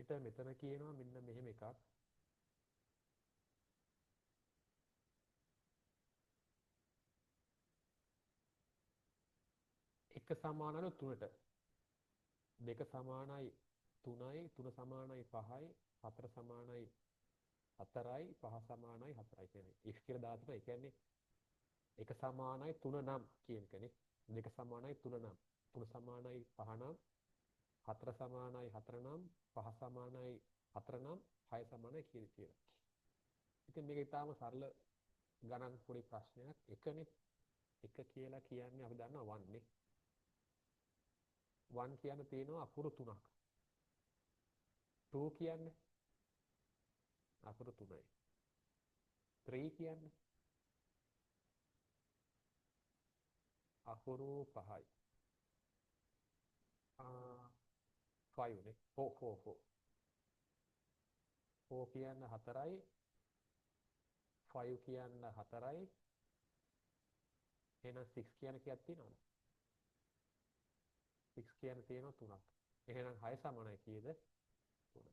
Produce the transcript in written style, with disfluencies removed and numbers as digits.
අපිට මෙතන කියනවා මෙන්න මෙහෙම එකක්. එක සමානයි 3ට. දෙක සමානයි 3යි, 3 සමානයි 5යි, 4 සමානයි 4යි, 5 සමානයි 4යි කියන්නේ. if කියලා දාලා තියෙනවා. ඒ කියන්නේ එක සමානයි 3 නම් කියන එකනේ. දෙක සමානයි 3 නම්. 3 සමානයි 5 නම්, 4 සමානයි 4 නම්, 5 සමානයි 4 නම්, 6 සමානයි කියලා. ඉතින් මේක ඊටාම සරල ගණන් පොඩි ප්‍රශ්නයක්. එකනේ. එක කියලා කියන්නේ අපි දන්නවා 1 නේ. 1 කියන්න තියෙනවා අකුරු 3ක්. 2 කියන්නේ අකුරු 3යි. 3 කියන්නේ අකුරු 5යි. 5 නේ. 4 4 කියන්න 4යි. 5 කියන්න 4යි. එහෙනම් 6 කියන කීයක් තියෙනවද? 6 කියන්න තියෙනවා 3ක්. එහෙනම් 6 සමානයි කීයද? 3.